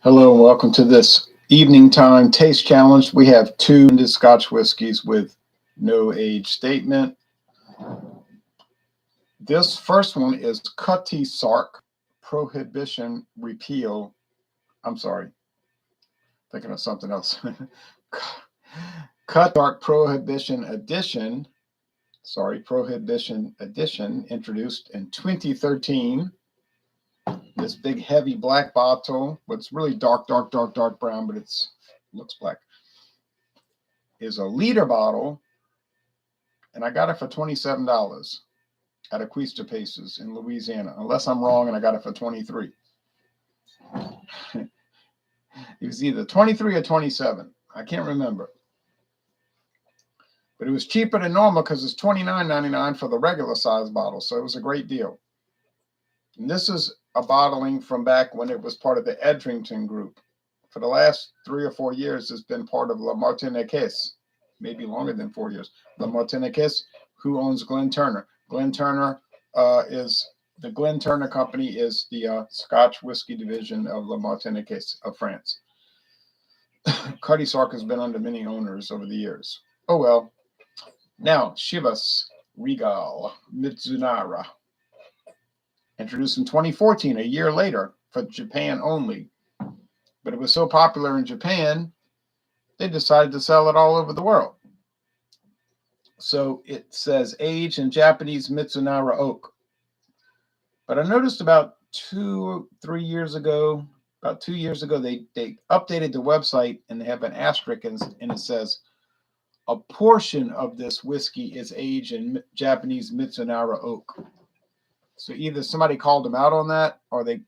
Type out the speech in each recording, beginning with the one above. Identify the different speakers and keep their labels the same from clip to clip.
Speaker 1: Hello and welcome to this evening time taste challenge. We have two Scotch whiskeys with no age statement. This first one is Cutty Sark Prohibition Repeal. I'm sorry, thinking of something else. Cutty Sark Prohibition Edition. Prohibition Edition, introduced in 2013. This big heavy black bottle, what's really dark brown, but it looks black, is a liter bottle, and I got it for $27 at Acquista Paces in Louisiana, unless I'm wrong and I got it for 23. It was either 23 or 27. I can't remember. But it was cheaper than normal because it's $29.99 for the regular size bottle, so it was a great deal. And this is a bottling from back when it was part of the Edrington Group. For the last 3 or 4 years, it's been part of La Martiniquez, maybe longer than 4 years. La Martiniquez, who owns Glen Turner. Glen Turner is the Glen Turner Company is the Scotch whiskey division of La Martiniquez of France. Cutty Sark has been under many owners over the years. Oh well. Now, Chivas Regal Mizunara, introduced in 2014, a year later, for Japan only. But it was so popular in Japan, they decided to sell it all over the world. So it says aged in Japanese Mizunara oak. But I noticed about 2 years ago, they updated the website and they have an asterisk and it says a portion of this whiskey is aged in Japanese Mizunara oak. So either somebody called them out on that, or they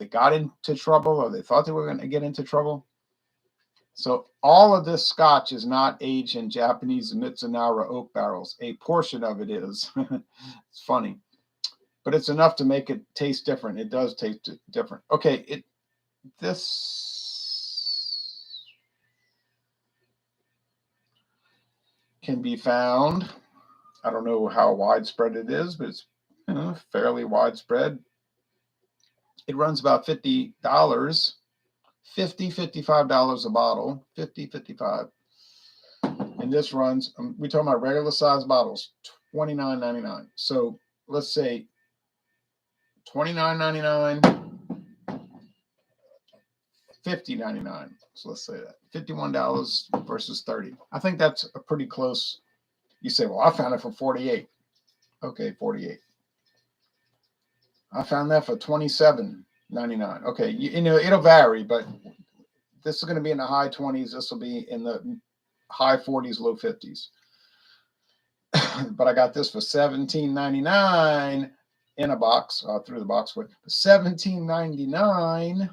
Speaker 1: got into trouble, or they thought they were going to get into trouble. So all of this Scotch is not aged in Japanese Mizunara oak barrels. A portion of it is. It's funny. But it's enough to make it taste different. It does taste different. Okay, this can be found. I don't know how widespread it is, but it's fairly widespread. It runs about $50, $55 a bottle, $55. And this runs, we're talking about regular size bottles, $29.99. So let's say $29.99, $50.99. So let's say that $51 versus $30. I think that's a pretty close. You say, well, I found it for $48. Okay, $48. I found that for $27.99. Okay, you know, it'll vary, but this is going to be in the high 20s. This will be in the high 40s, low 50s. But I got this for $17.99 in a box, through the box with $17.99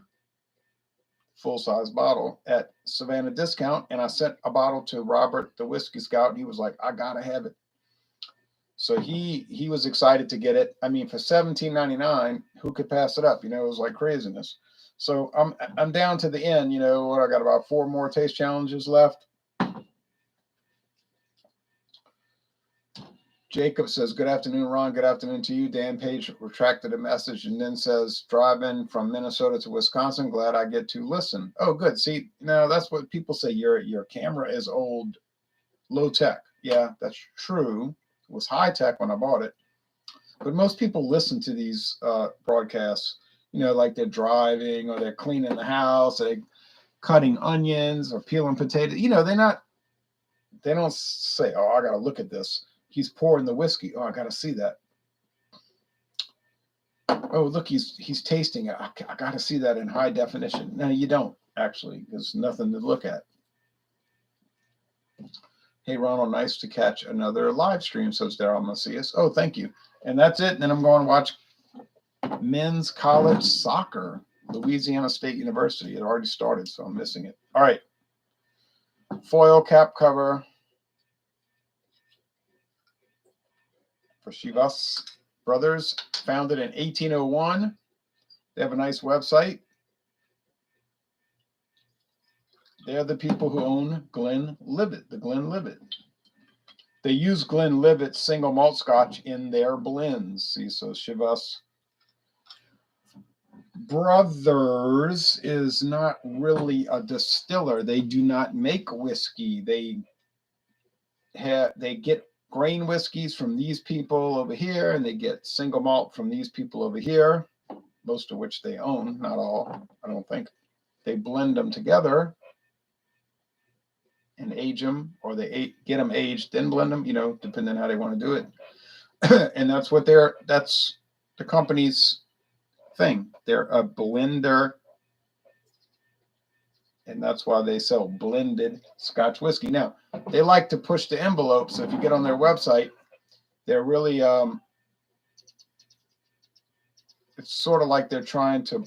Speaker 1: full-size bottle at Savannah Discount. And I sent a bottle to Robert, the Whiskey Scout, and he was like, I got to have it. So he was excited to get it. I mean, for $17.99, who could pass it up? You know, it was like craziness. So I'm down to the end. You know, I got about 4 more taste challenges left. Jacob says, good afternoon, Ron. Good afternoon to you. Dan Page retracted a message and then says, driving from Minnesota to Wisconsin. Glad I get to listen. Oh, good. See, now that's what people say. Your camera is old, low tech. Yeah, that's true. It was high tech when I bought it. But most people listen to these broadcasts, you know, like they're driving or they're cleaning the house, or they're cutting onions or peeling potatoes. You know, they don't say, oh, I got to look at this. He's pouring the whiskey. Oh, I got to see that. Oh, look, he's tasting it. I got to see that in high definition. No, you don't, actually. There's nothing to look at. Hey, Ronald, nice to catch another live stream, says Daryl Macias. Oh, thank you. And that's it. And then I'm going to watch men's college soccer, Louisiana State University. It already started, so I'm missing it. All right. Foil cap cover for Chivas Brothers, founded in 1801. They have a nice website. They're the people who own Glenlivet, the Glenlivet. They use Glenlivet single malt Scotch in their blends. See, so Chivas Brothers is not really a distiller. They do not make whiskey. They get grain whiskeys from these people over here, and they get single malt from these people over here, most of which they own, not all, I don't think. They blend them together and age them, or they get them aged, then blend them, depending on how they want to do it. And that's the company's thing. They're a blender, and that's why they sell blended Scotch whiskey. Now, they like to push the envelope, so if you get on their website, they're really, it's sort of like they're trying to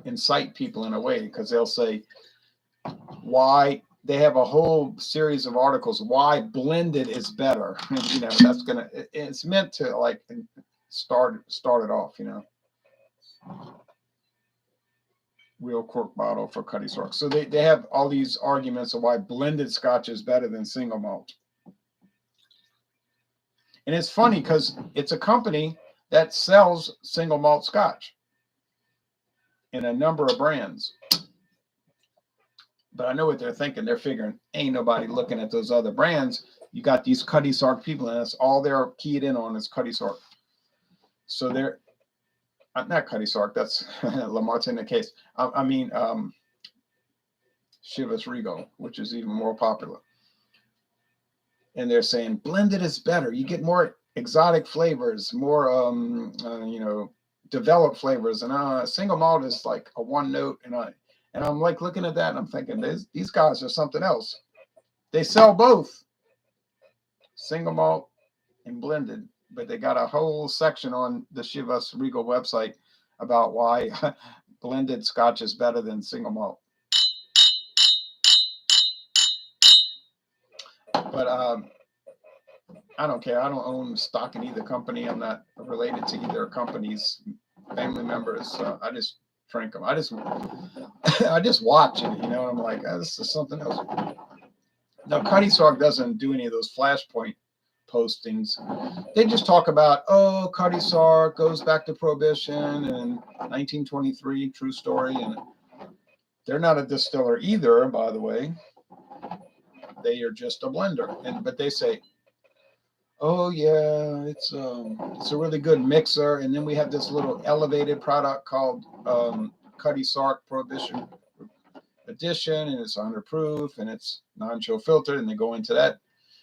Speaker 1: incite people in a way, because they'll say why. They have a whole series of articles why blended is better. It's meant to like start it off, Real cork bottle for Cutty Sark. So they have all these arguments of why blended Scotch is better than single malt. And it's funny because it's a company that sells single malt Scotch in a number of brands. But I know what they're thinking. They're figuring, ain't nobody looking at those other brands. You got these Cutty Sark people, and that's all they're keyed in on is Cutty Sark. So they're not Cutty Sark. That's La Martiniere case. I mean, Chivas Regal, which is even more popular. And they're saying blended is better. You get more exotic flavors, more developed flavors, and single malt is like a one note, and I'm like looking at that and I'm thinking, these guys are something else. They sell both single malt and blended, but they got a whole section on the Chivas Regal website about why blended Scotch is better than single malt. But I don't care. I don't own stock in either company. I'm not related to either company's family members. I just drink them. I just watch it, and I'm like, this is something else. Now, Cutty Sark doesn't do any of those flashpoint postings. They just talk about, Cutty Sark goes back to Prohibition and 1923, true story. And they're not a distiller either, by the way. They are just a blender. But they say, oh yeah, it's a really good mixer. And then we have this little elevated product called Cutty Sark Prohibition Edition, and it's 100 proof, and it's non-chill filtered, and they go into that.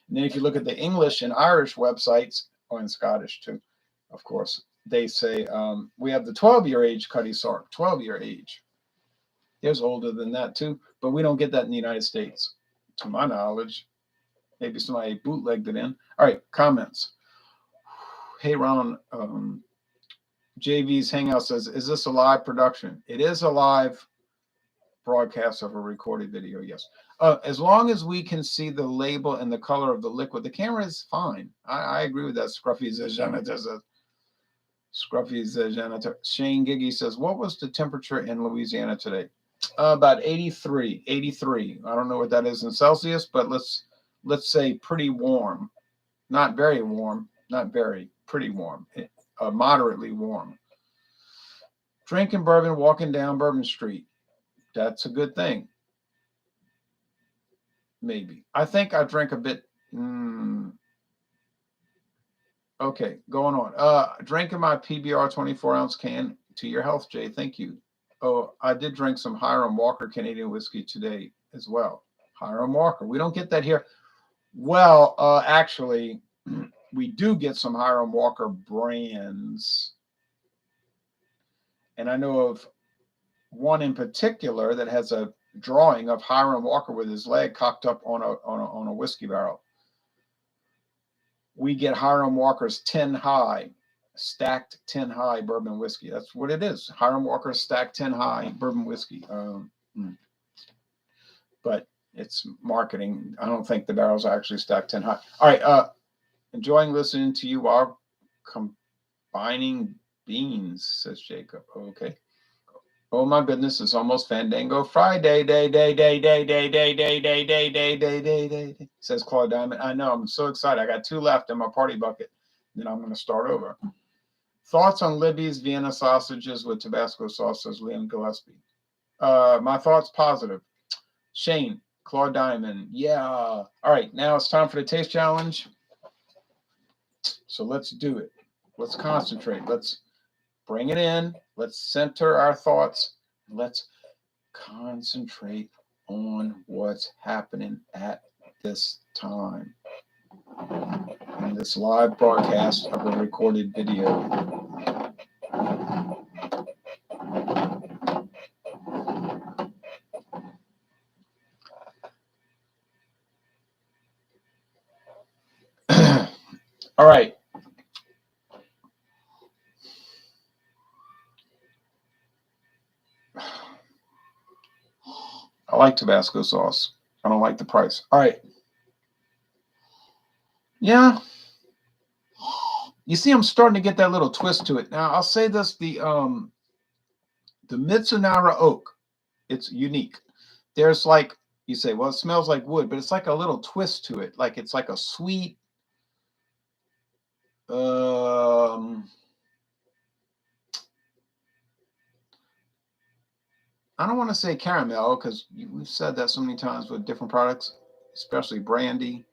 Speaker 1: And then if you look at the English and Irish websites, or in Scottish too, of course, they say we have the 12-year age Cutty Sark, 12-year age. There's older than that too, but we don't get that in the United States, to my knowledge. Maybe somebody bootlegged it in. All right, comments. Hey, Ron, JV's Hangout says, is this a live production? It is a live broadcast of a recorded video, yes. As long as we can see the label and the color of the liquid, the camera is fine. I agree with that. Scruffy's janitor says. Scruffy's janitor. Shane Giggy says, what was the temperature in Louisiana today? About 83. I don't know what that is in Celsius, but let's say pretty warm. Not very warm. Not very. Pretty warm. Moderately warm. Drinking bourbon, walking down Bourbon Street. That's a good thing. Maybe. I think I drank a bit. Okay, going on. Drinking my PBR 24-ounce can. To your health, Jay. Thank you. Oh, I did drink some Hiram Walker Canadian whiskey today as well. Hiram Walker. We don't get that here. Well, actually, we do get some Hiram Walker brands. And I know of one in particular that has a drawing of Hiram Walker with his leg cocked up on a whiskey barrel. We get Hiram Walker's 10 High, stacked 10 High bourbon whiskey. That's what it is. Hiram Walker's stacked 10 High bourbon whiskey. But it's marketing. I don't think the barrels are actually stacked 10 High. All right. Enjoying listening to you while combining beans, says Jacob. Okay. Oh my goodness, it's almost Fandango Friday, day, says Claude Diamond. I know, I'm so excited. I got 2 left in my party bucket. Then I'm going to start over. Thoughts on Libby's Vienna sausages with Tabasco sauce, says Liam Gillespie. My thoughts positive. Shane, Claude Diamond. Yeah. All right, now it's time for the taste challenge. So let's do it. Let's concentrate. Let's bring it in. Let's center our thoughts. Let's concentrate on what's happening at this time in this live broadcast of a recorded video. All right. I like Tabasco sauce. I don't like the price. All right. Yeah. You see, I'm starting to get that little twist to it. Now, I'll say this: the Mizunara oak, it's unique. There's like, you say, well, it smells like wood, but it's like a little twist to it. Like it's like a sweet, I don't want to say caramel because we've said that so many times with different products, especially brandy,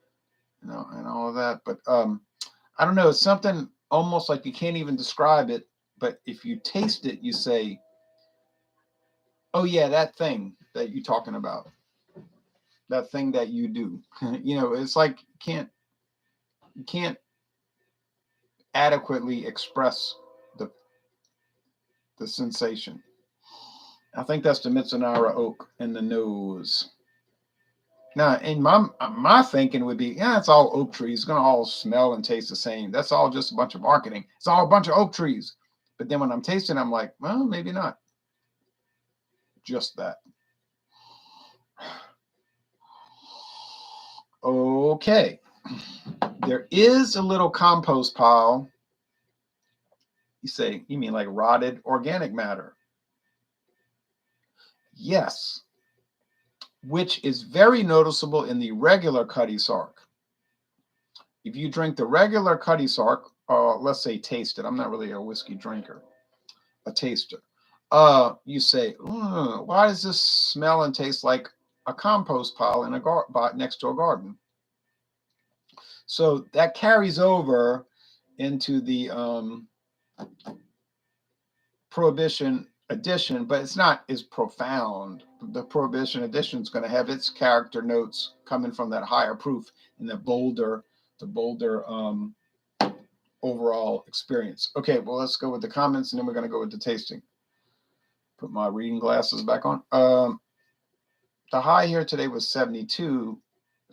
Speaker 1: and all of that. But I don't know. It's something almost like you can't even describe it. But if you taste it, you say, "Oh yeah, that thing that you're talking about, that thing that you do." It's like you can't adequately express the sensation. I think that's the Mizunara oak in the nose. Now, in my thinking would be, yeah, it's all oak trees. It's gonna all smell and taste the same. That's all just a bunch of marketing. It's all a bunch of oak trees. But then when I'm tasting, I'm like, well, maybe not. Just that. Okay. There is a little compost pile. You say, you mean like rotted organic matter? Yes. Which is very noticeable in the regular Cutty Sark. If you drink the regular Cutty Sark, let's say taste it. I'm not really a whiskey drinker, a taster. You say, why does this smell and taste like a compost pile in next to a garden? So that carries over into the Prohibition Edition, but it's not as profound. The Prohibition Edition is going to have its character notes coming from that higher proof and the bolder overall experience. Okay, well, let's go with the comments, and then we're going to go with the tasting. Put my reading glasses back on. The high here today was 72,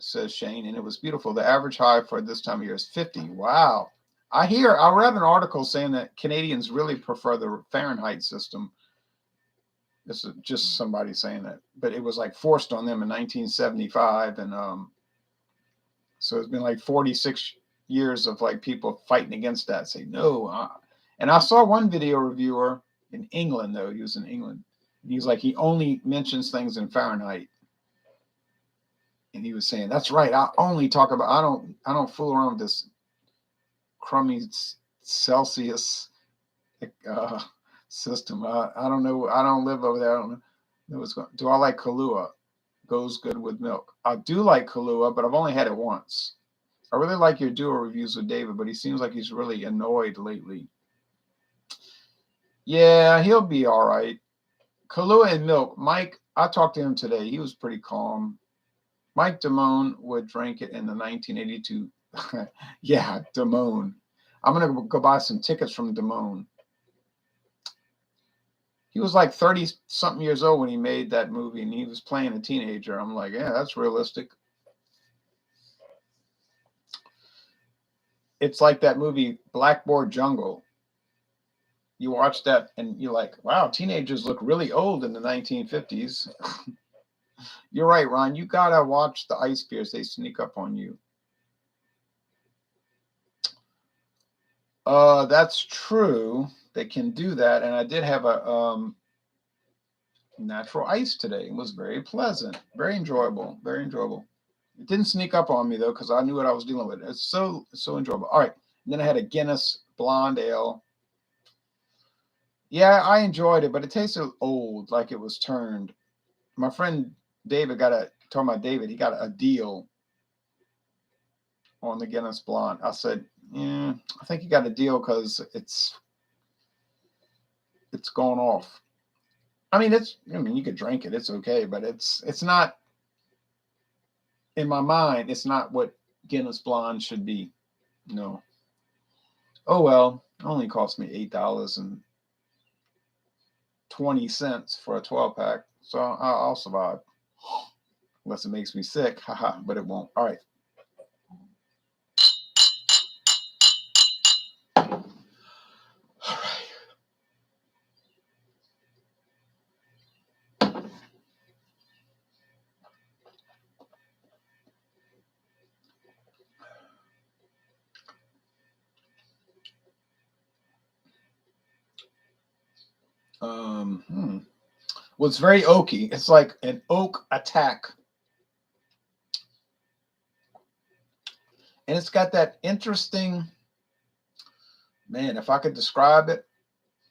Speaker 1: says Shane, and it was beautiful. The average high for this time of year is 50. Wow. I read an article saying that Canadians really prefer the Fahrenheit system. This is just somebody saying that, but it was like forced on them in 1975, and so it's been like 46 years of like people fighting against that, say no. And I saw one video reviewer in England, though. He was in England. And he's like, he only mentions things in Fahrenheit. And he was saying, that's right. I only talk about, I don't fool around with this crummy Celsius system. I don't know. I don't live over there. I don't know what's going. Do I like Kahlua? Goes good with milk. I do like Kahlua, but I've only had it once. I really like your duo reviews with David, but he seems like he's really annoyed lately. Yeah, he'll be all right. Kahlua and milk. Mike, I talked to him today. He was pretty calm. Mike Damone would drink it in the 1982. Yeah, Damone. I'm going to go buy some tickets from Damone. He was like 30-something years old when he made that movie, and he was playing a teenager. I'm like, yeah, that's realistic. It's like that movie, Blackboard Jungle. You watch that, and you're like, wow, teenagers look really old in the 1950s. You're right, Ron. You got to watch the ice bears. They sneak up on you. That's true. They can do that. And I did have a natural ice today. It was very pleasant, very enjoyable, very enjoyable. It didn't sneak up on me, though, because I knew what I was dealing with. It's so enjoyable. All right. And then I had a Guinness Blonde Ale. Yeah, I enjoyed it, but it tasted old, like it was turned. My friend David talking about David, he got a deal on the Guinness Blonde. I said, yeah, I think he got a deal because it's going off. I mean, you could drink it, it's okay, but it's not, in my mind, it's not what Guinness Blonde should be. No. Oh well, it only cost me $8.20 for a 12 pack, so I'll survive. Unless it makes me sick, haha, but it won't. All right. All right. Well, it's very oaky. It's like an oak attack, and it's got that interesting. Man, if I could describe it,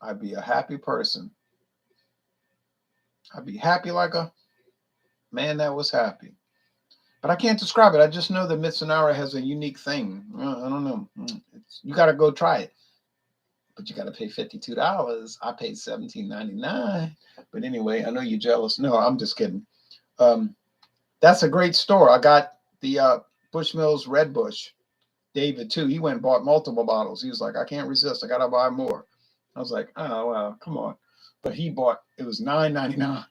Speaker 1: I'd be a happy person. I'd be happy like a man that was happy. But I can't describe it. I just know that Mizunara has a unique thing. I don't know. You got to go try it. But you got to pay $52. I paid $17.99. But anyway, I know you're jealous. No, I'm just kidding. That's a great store. I got the Bushmills Red Bush. David too. He went and bought multiple bottles. He was like, I can't resist. I got to buy more. I was like, oh well, come on. But he bought. It was $9.99.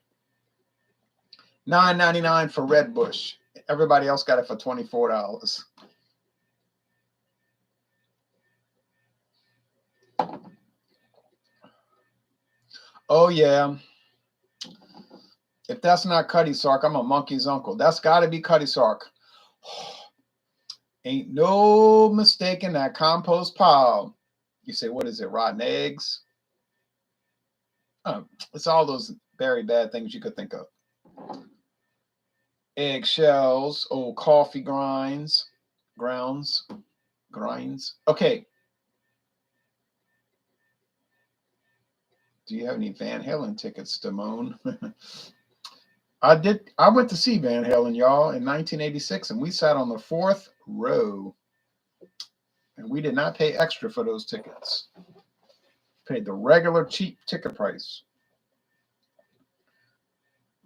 Speaker 1: $9.99 for Red Bush. Everybody else got it for $24. Oh yeah. If that's not Cutty Sark, I'm a monkey's uncle. That's got to be Cutty Sark. Ain't no mistaking that compost pile. You say, what is it? Rotten eggs? Oh, it's all those very bad things you could think of. Eggshells, old coffee grounds. Okay. Do you have any Van Halen tickets, Damone? I did. I went to see Van Halen, y'all, in 1986, and we sat on the 4th row, and we did not pay extra for those tickets. Paid the regular cheap ticket price,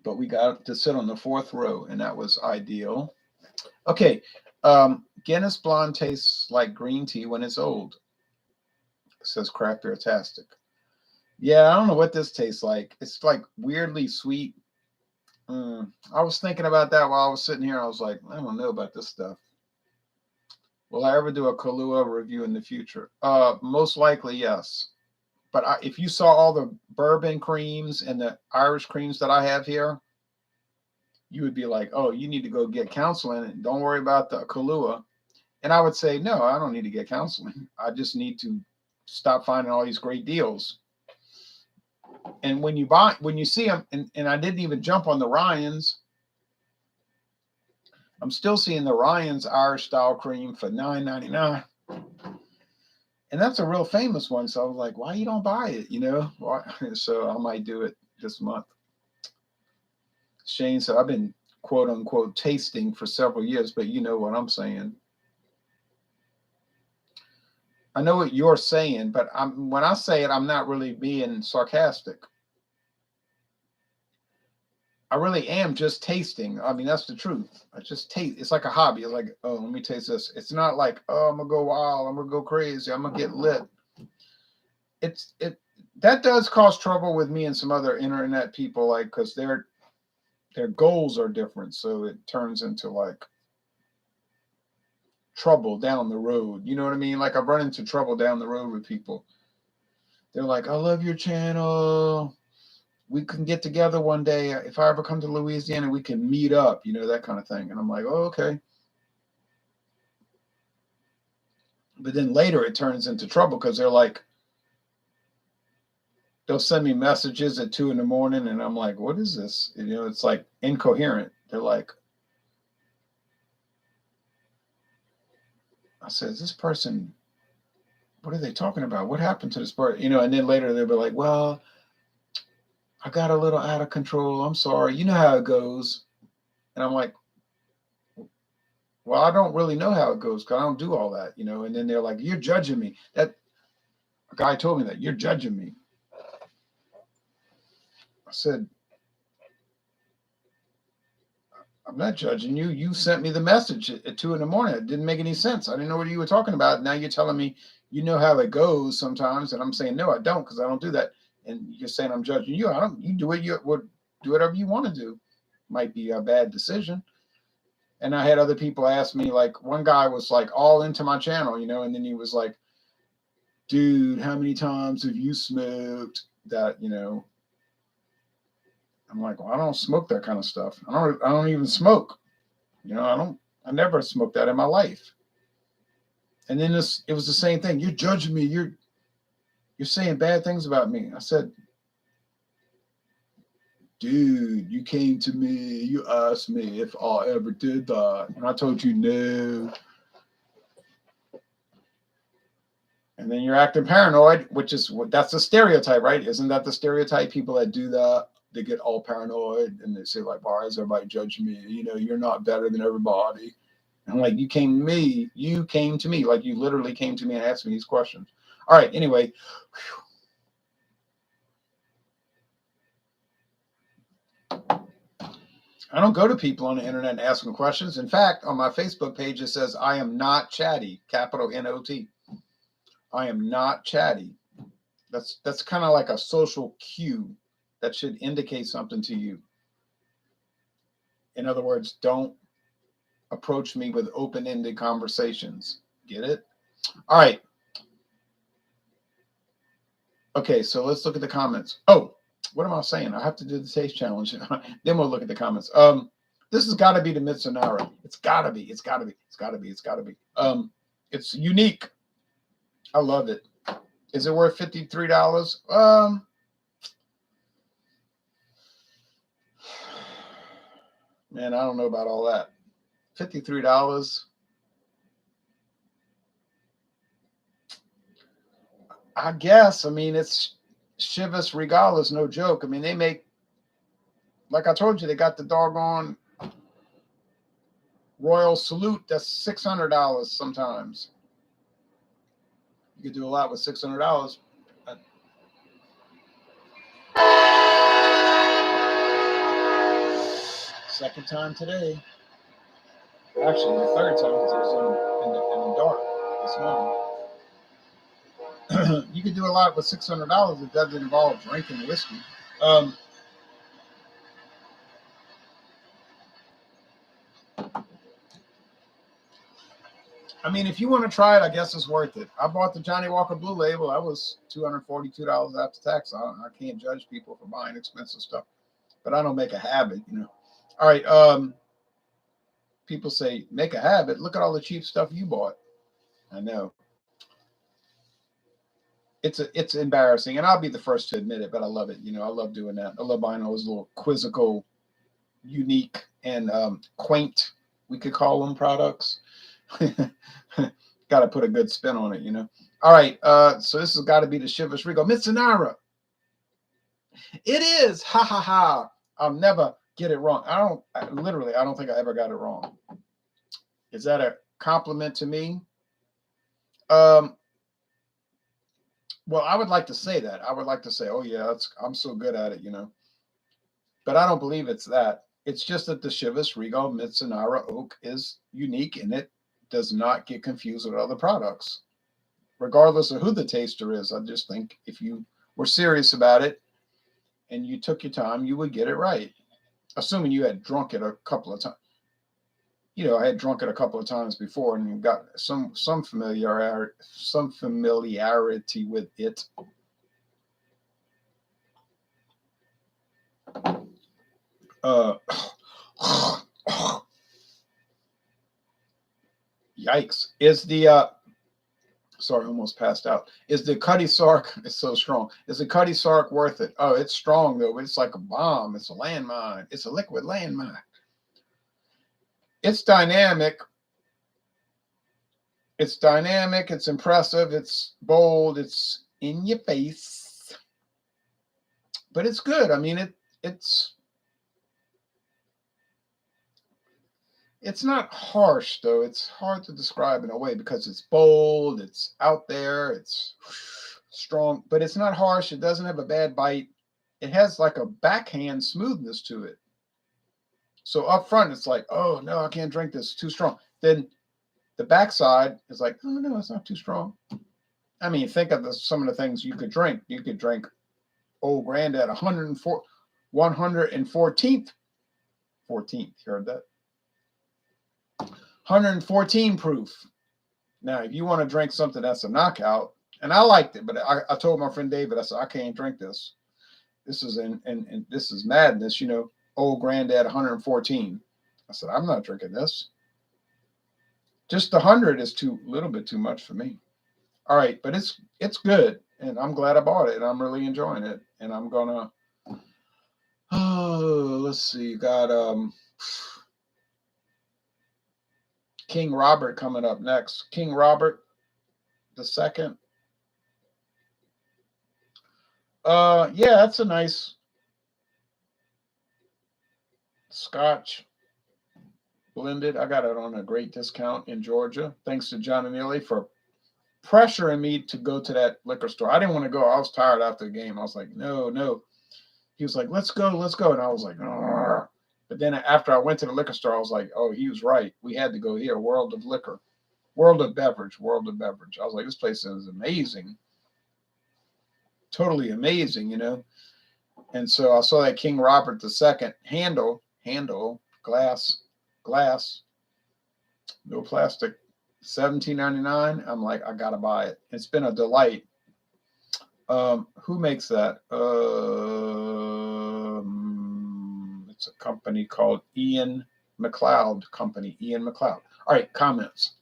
Speaker 1: but we got to sit on the 4th row, and that was ideal. Okay, Guinness Blonde tastes like green tea when it's old. It says Craft Beer Tastic. Yeah, I don't know what this tastes like. It's like weirdly sweet. I was thinking about that while I was sitting here. I was like, I don't know about this stuff. Will I ever do a Kahlua review in the future? Most likely, yes. But if you saw all the bourbon creams and the Irish creams that I have here, you would be like, oh, you need to go get counseling and don't worry about the Kahlua. And I would say, no, I don't need to get counseling. I just need to stop finding all these great deals. And when you see them, and I didn't even jump on the Ryans. I'm still seeing the Ryan's Irish style cream for $9.99. And that's a real famous one. So I was like, why you don't buy it? So I might do it this month. Shane said, I've been quote unquote tasting for several years, but you know what I'm saying. I know what you're saying, but when I say it, I'm not really being sarcastic. I really am just tasting. I mean, that's the truth. I just taste. It's like a hobby. It's like, oh, let me taste this. It's not like, oh, I'm gonna go wild. I'm gonna go crazy. I'm gonna get lit. That does cause trouble with me and some other internet people, like, because their goals are different, so it turns into like trouble down the road. You know what I mean? Like I've run into trouble down the road with people. They're like, I love your channel. We can get together one day. If I ever come to Louisiana, we can meet up, that kind of thing. And I'm like, oh, okay. But then later it turns into trouble because they're like, they'll send me messages at 2 a.m. and I'm like, what is this? It's like incoherent. They're like, I said, is this person what are they talking about? What happened to this part? You know, and then later they'll be like, well, I got a little out of control. I'm sorry. You know how it goes. And I'm like, well, I don't really know how it goes because I don't do all that, you know. And then they're like, you're judging me. That a guy told me that you're judging me. I said, I'm not judging you. You sent me the message at 2 a.m. It didn't make any sense. I didn't know what you were talking about. Now you're telling me you know how it goes sometimes, and I'm saying no, I don't, because I don't do that. And you're saying I'm judging you. I don't. You do it. You would do whatever you want to do. Might be a bad decision. And I had other people ask me, like one guy was like all into my channel, you know, and then he was like, dude, how many times have you smoked that, you know? I'm like, well, I don't smoke that kind of stuff. I don't even smoke. You know, I never smoked that in my life. And then it was the same thing. You're judging me. You're saying bad things about me. I said, dude, you came to me, you asked me if I ever did that. And I told you no. And then you're acting paranoid, that's a stereotype, right? Isn't that the stereotype? People that do that, they get all paranoid and they say like, why is everybody judging me? You know, you're not better than everybody. And I'm like, you came to me, like you literally came to me and asked me these questions. All right, anyway. I don't go to people on the internet and ask them questions. In fact, on my Facebook page, it says, I am not chatty, capital N-O-T. I am not chatty. That's kind of like a social cue that should indicate something to you. In other words, don't approach me with open-ended conversations. Get it? All right. Okay, so let's look at the comments. Oh, what am I saying? I have to do the taste challenge. Then we'll look at the comments. This has got to be the Mizunara. It's got to be. It's got to be. It's got to be. It's got to be. It's unique. I love it. Is it worth $53? Man, I don't know about all that. $53. I guess. I mean, it's Chivas Regal is no joke. I mean, they make, like I told you, they got the doggone Royal Salute. That's $600 sometimes. You could do a lot with $600. Second time today. Actually, the third time because it was in the dark this morning. You could do a lot with $600. It doesn't involve drinking whiskey. I mean, if you want to try it, I guess it's worth it. I bought the Johnny Walker Blue Label. That was $242 after tax. I can't judge people for buying expensive stuff, but I don't make a habit, you know. All right. People say, make a habit. Look at all the cheap stuff you bought. I know. It's embarrassing, and I'll be the first to admit it, but I love it. You know, I love doing that. I love buying those little quizzical, unique, and quaint, we could call them, products. Got to put a good spin on it, you know. All right, so this has got to be the Chivas Regal Mizunara. It is. Ha ha ha. I'll never get it wrong. I don't think I ever got it wrong. Is that a compliment to me? Well, I would like to say that. I would like to say, oh yeah, I'm so good at it, you know. But I don't believe it's that. It's just that the Chivas Regal Mizunara oak is unique and it does not get confused with other products. Regardless of who the taster is, I just think if you were serious about it and you took your time, you would get it right. Assuming you had drunk it a couple of times. You know, I had drunk it a couple of times before and got some familiarity with it. Yikes. Is the sorry, almost passed out. Is the Cutty Sark, it's so strong. Is the Cutty Sark worth it? Oh, it's strong though. It's like a bomb. It's a landmine. It's a liquid landmine. It's dynamic. It's dynamic, it's impressive, it's bold, it's in your face, but it's good. I mean, it's not harsh though. It's hard to describe in a way because it's bold, it's out there, it's strong, but it's not harsh. It doesn't have a bad bite. It has like a backhand smoothness to it. So up front, it's like, oh no, I can't drink this, it's too strong. Then the backside is like, oh no, it's not too strong. I mean, think of some of the things you could drink. You could drink Old Granddad 114th, 14th, you heard that? 114 proof. Now, if you want to drink something that's a knockout, and I liked it, but I told my friend David, I said, I can't drink this. This is and this is madness, you know, Old Granddad 114. I said, I'm not drinking this. Just the 100 is too little bit too much for me. All right, but it's good, and I'm glad I bought it, and I'm really enjoying it. And I'm gonna let's see, got King Robert coming up next. King Robert the second. Yeah, that's a nice Scotch blended. I got it on a great discount in Georgia. Thanks to John and Neely for pressuring me to go to that liquor store. I didn't want to go. I was tired after the game. I was like, no. He was like, let's go. And I was like, argh. But then after I went to the liquor store, I was like, oh, he was right. We had to go here. World of Beverage. I was like, this place is amazing. Totally amazing, you know. And so I saw that King Robert II handle, glass, no plastic, $17.99. I'm like, I gotta buy it. It's been a delight. Who makes that? It's a company called Ian McLeod Company. Ian McLeod. All right, comments.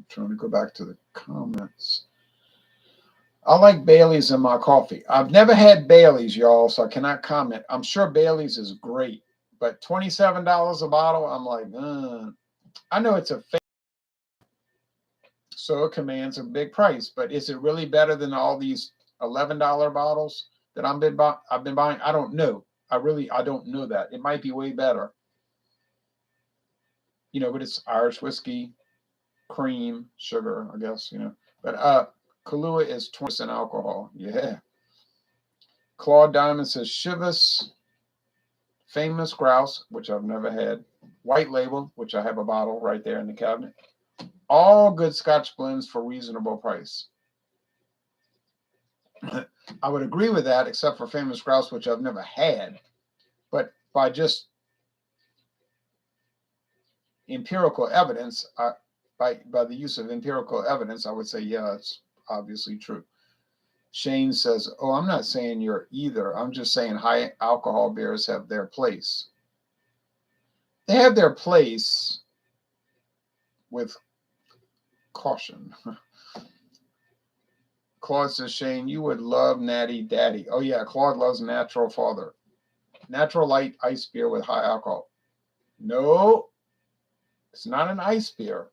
Speaker 1: Trying to go back to the comments. I like Bailey's in my coffee. I've never had Bailey's, y'all, so I cannot comment. I'm sure Bailey's is great, but $27 a bottle, I'm like, I know it's a fake, so it commands a big price, but is it really better than all these $11 bottles that I've been buying? I don't know. I don't know that. It might be way better. You know, but it's Irish whiskey, cream, sugar, I guess, you know. But Kahlua is 20% alcohol. Yeah. Claude Diamond says Chivas Famous Grouse, which I've never had. White Label, which I have a bottle right there in the cabinet. All good Scotch blends for reasonable price. I would agree with that, except for Famous Grouse, which I've never had. But by just empirical evidence, by the use of empirical evidence, I would say, yeah, it's obviously true. Shane says, oh, I'm not saying you're either. I'm just saying high alcohol beers have their place. They have their place with caution. Claude says, Shane, you would love Natty Daddy. Oh, yeah, Claude loves Natural Father. Natural light ice beer with high alcohol. No, it's not an ice beer.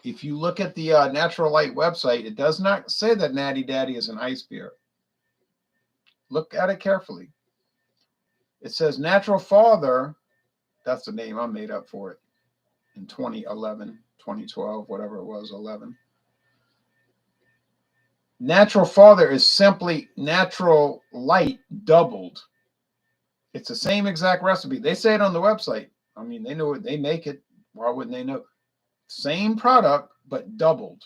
Speaker 1: If you look at the Natural Light website, it does not say that Natty Daddy is an ice beer. Look at it carefully. It says Natural Father. That's the name I made up for it in 2011, 2012, whatever it was, 11. Natural Father is simply Natural Light doubled. It's the same exact recipe. They say it on the website. I mean, they know it. They make it. Why wouldn't they know? Same product, but doubled.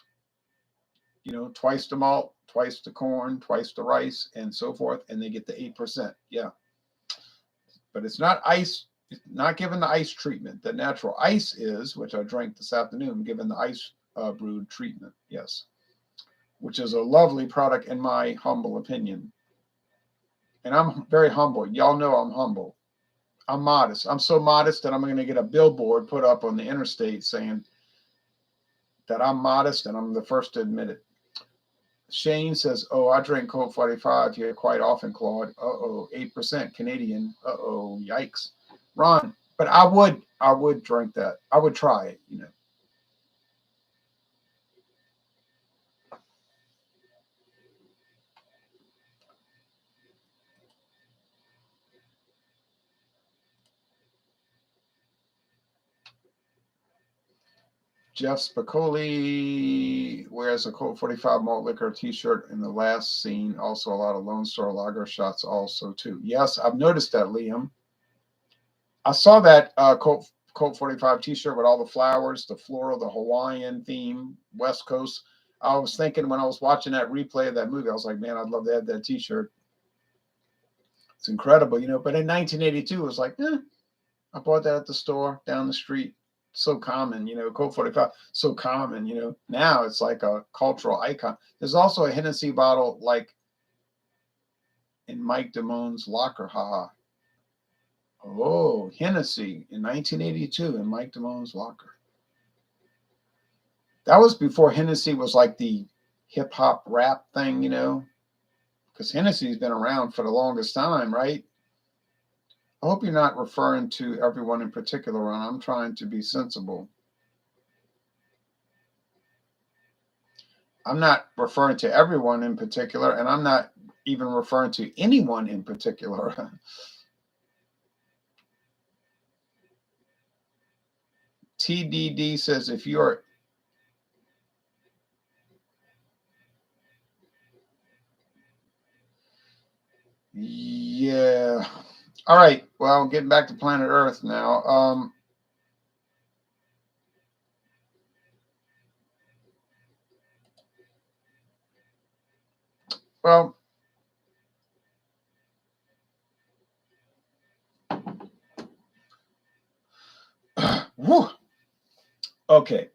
Speaker 1: You know, twice the malt, twice the corn, twice the rice, and so forth, and they get the 8%. Yeah. But it's not ice, it's not given the ice treatment. The natural ice is, which I drank this afternoon, given the ice brewed treatment. Yes. Which is a lovely product in my humble opinion. And I'm very humble. Y'all know I'm humble. I'm modest. I'm so modest that I'm going to get a billboard put up on the interstate saying, that I'm modest, and I'm the first to admit it. Shane says, "Oh, I drink Colt 45 here quite often, Claude. 8% Canadian. Yikes." Ron, but I would drink that. I would try it, you know. Jeff Spicoli wears a Colt 45 malt liquor t-shirt in the last scene. Also, a lot of Lone Star Lager shots also, too. Yes, I've noticed that, Liam. I saw that Colt 45 t-shirt with all the flowers, the floral, the Hawaiian theme, West Coast. I was thinking when I was watching that replay of that movie, I was like, man, I'd love to have that t-shirt. It's incredible, you know. But in 1982, it was like, I bought that at the store down the street. So common, you know, Colt 45, so common, you know. Now it's like a cultural icon. There's also a Hennessy bottle like in Mike Damone's locker. Haha. Oh, Hennessy in 1982 in Mike Damone's locker. That was before Hennessy was like the hip hop rap thing, you know, because Hennessy's been around for the longest time, right? I hope you're not referring to everyone in particular, Ron. I'm trying to be sensible. I'm not referring to everyone in particular, and I'm not even referring to anyone in particular. TDD says if you're yeah. All right. Well, getting back to planet Earth now. Well, whew. Okay.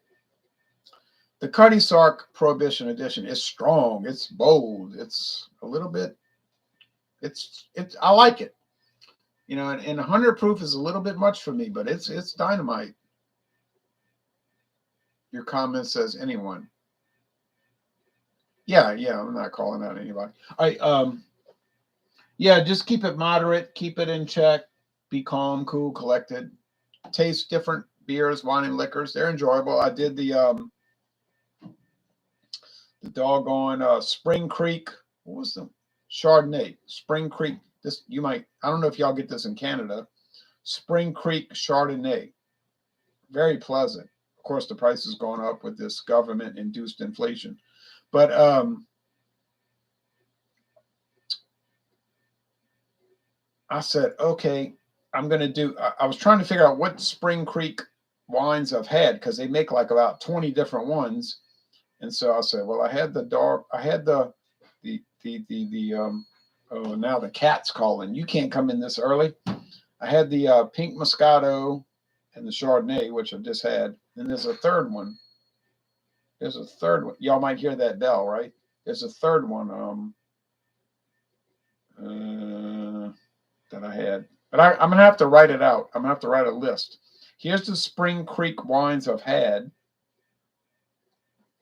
Speaker 1: The Cutty Sark Prohibition Edition is strong. It's bold. It's a little bit. It's. I like it. You know, and 100 proof is a little bit much for me, but it's dynamite. Your comment says anyone. Yeah, I'm not calling out anybody. Yeah, just keep it moderate, keep it in check, be calm, cool, collected. Taste different beers, wine, and liquors. They're enjoyable. I did the doggone Spring Creek. What was the Chardonnay? Spring Creek. This you might. I don't know if y'all get this in Canada. Spring Creek Chardonnay. Very pleasant. Of course, the price has gone up with this government-induced inflation, but I said, okay, I'm going to do. I was trying to figure out what Spring Creek wines I've had because they make like about 20 different ones. And so I said, well, I had the dark, I had the oh, now the cat's calling. You can't come in this early. I had the pink Moscato and the Chardonnay, which I just had. And there's a third one. There's a third one. Y'all might hear that bell, right? There's a third one that I had. But I'm going to have to write it out. I'm going to have to write a list. Here's the Spring Creek wines I've had.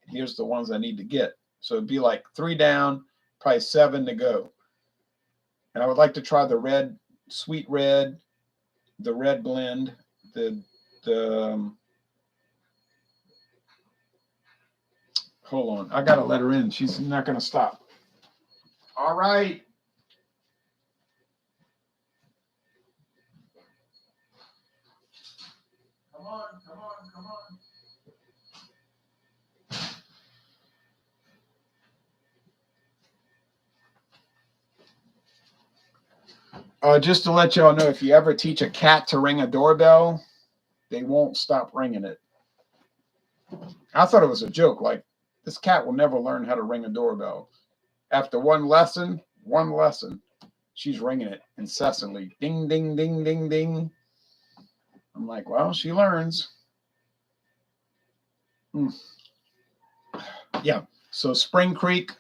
Speaker 1: Here's the ones I need to get. So it'd be like 3 down, probably 7 to go. And I would like to try the red, sweet red, the red blend, hold on. I got to let her in. She's not going to stop. All right. Come on. Just to let y'all know, if you ever teach a cat to ring a doorbell, they won't stop ringing it. I thought it was a joke. Like, this cat will never learn how to ring a doorbell. After one lesson, she's ringing it incessantly. Ding, ding, ding, ding, ding. I'm like, well, she learns. Yeah. So Spring Creek.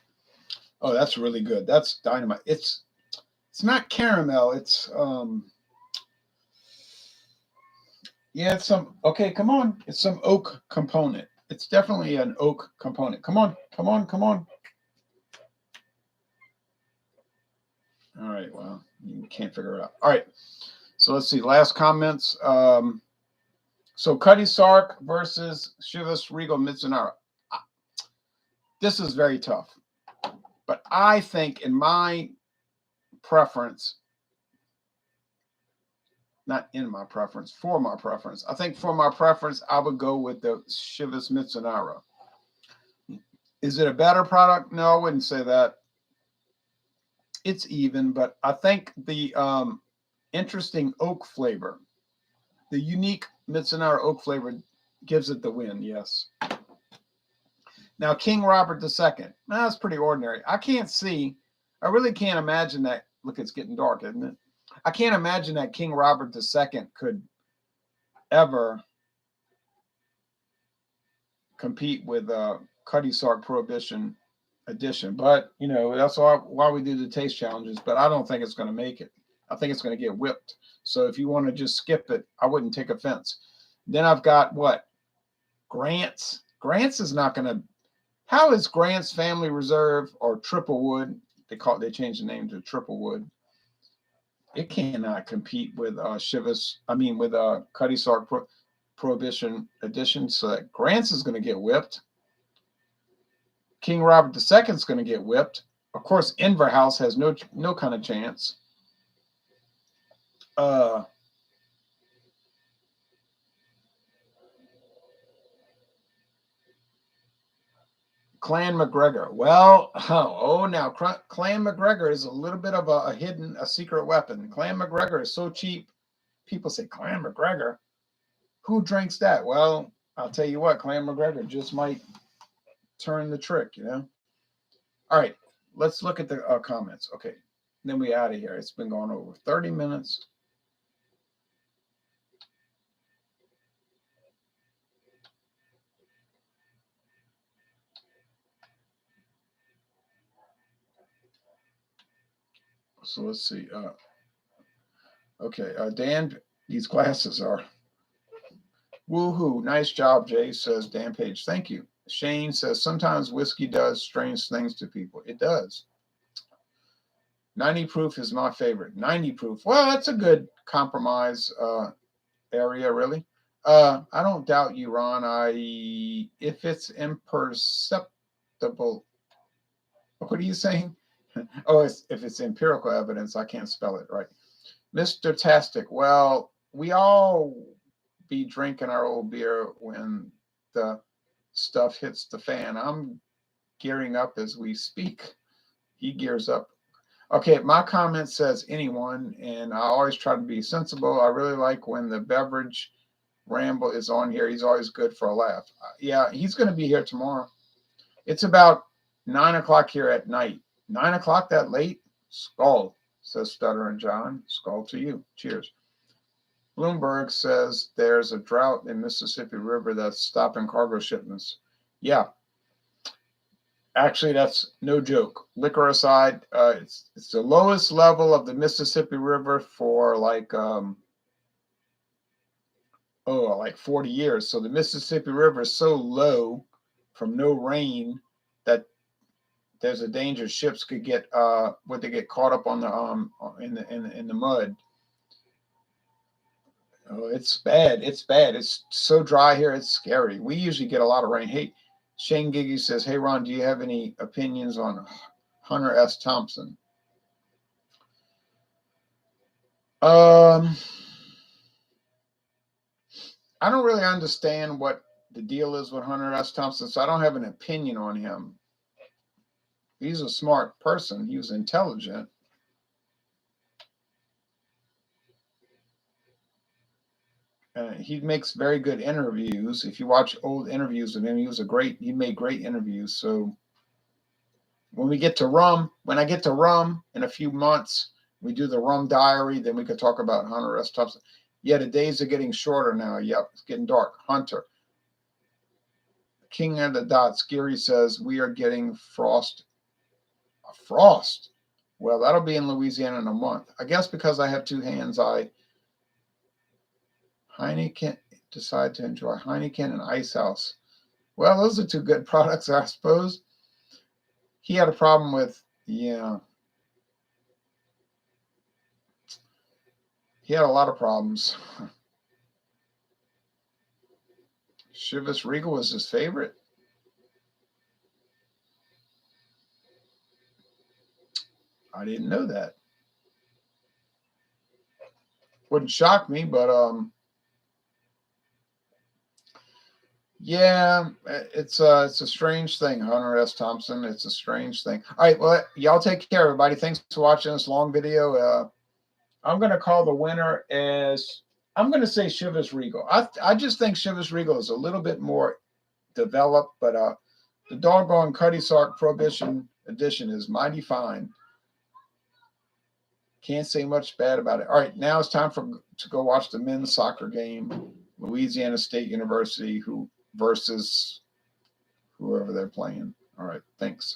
Speaker 1: Oh, that's really good. That's dynamite. It's not caramel. It's yeah, it's some okay, come on. It's some oak component. It's definitely an oak component. Come on, come on, come on. All right, well, you can't figure it out. All right, so let's see. Last comments. So Cutty Sark versus Chivas Regal Mizunara. This is very tough. But I think in my preference, not in my preference, for my preference, I think for my preference, I would go with the Chivas Mizunara. Is it a better product? No, I wouldn't say that. It's even, but I think the interesting oak flavor, the unique Mizunara oak flavor gives it the win, yes. Now, King Robert II, that's pretty ordinary. I really can't imagine that. Look, it's getting dark, isn't it? I can't imagine that King Robert II could ever compete with Cutty Sark Prohibition Edition. But, you know, that's why we do the taste challenges. But I don't think it's going to make it. I think it's going to get whipped. So if you want to just skip it, I wouldn't take offense. Then I've got what? Grant's. Grant's is not going to. How is Grant's Family Reserve or Triple Wood? They changed the name to Triple Wood. It cannot compete with with Cutty Sark Prohibition Edition. So Grant's is going to get whipped. King Robert II is going to get whipped. Of course, Inverhouse has no kind of chance. Clan McGregor. Well, now Clan McGregor is a little bit of a secret weapon. Clan McGregor is so cheap. People say, Clan McGregor? Who drinks that? Well, I'll tell you what, Clan McGregor just might turn the trick, you know? All right, let's look at the comments. Okay, then we out of here. It's been going over 30 minutes. So let's see. Okay, Dan, these glasses are woohoo. Nice job, Jay, says Dan Page. Thank you. Shane says, sometimes whiskey does strange things to people. It does. 90 proof is my favorite. 90 proof. Well, that's a good compromise area, really. I don't doubt you, Ron. If it's imperceptible, what are you saying? Oh, if it's empirical evidence, I can't spell it right. Mr. Tastic, well, we all be drinking our old beer when the stuff hits the fan. I'm gearing up as we speak. He gears up. Okay, my comment says anyone, and I always try to be sensible. I really like when the beverage ramble is on here. He's always good for a laugh. Yeah, he's going to be here tomorrow. It's about 9 o'clock here at night. 9 o'clock that late? Skull, says Stutter and John. Skull to you. Cheers. Bloomberg says there's a drought in Mississippi River that's stopping cargo shipments. Yeah. Actually, that's no joke. Liquor aside, it's the lowest level of the Mississippi River for like 40 years. So the Mississippi River is so low from no rain that there's a danger ships could get they get caught up on the in the mud. Oh, it's bad. It's bad. It's so dry here. It's scary. We usually get a lot of rain. Hey, Shane Giggy says, hey, Ron, do you have any opinions on Hunter S. Thompson? I don't really understand what the deal is with Hunter S. Thompson, so I don't have an opinion on him. He's a smart person. He was intelligent. He makes very good interviews. If you watch old interviews with him, he made great interviews. So when I get to rum in a few months, we do the rum diary, then we could talk about Hunter S. Thompson. Yeah, the days are getting shorter now. Yep, it's getting dark. Hunter. King of the Dots, Gary says, we are getting frost. Frost? Well, that'll be in Louisiana in a month. I guess because I have two hands, Heineken, decide to enjoy Heineken and Ice House. Well, those are two good products, I suppose. He had a problem with, yeah. He had a lot of problems. Chivas Regal was his favorite. I didn't know that. Wouldn't shock me, but yeah, it's a strange thing, Hunter S. Thompson. It's a strange thing. All right, well, y'all take care, everybody. Thanks for watching this long video. I'm going to call the winner as, I'm going to say Chivas Regal. I just think Chivas Regal is a little bit more developed, but the doggone Cutty Sark Prohibition Edition is mighty fine. Can't say much bad about it. All right, now it's time to go watch the men's soccer game, Louisiana State University versus whoever they're playing. All right, thanks.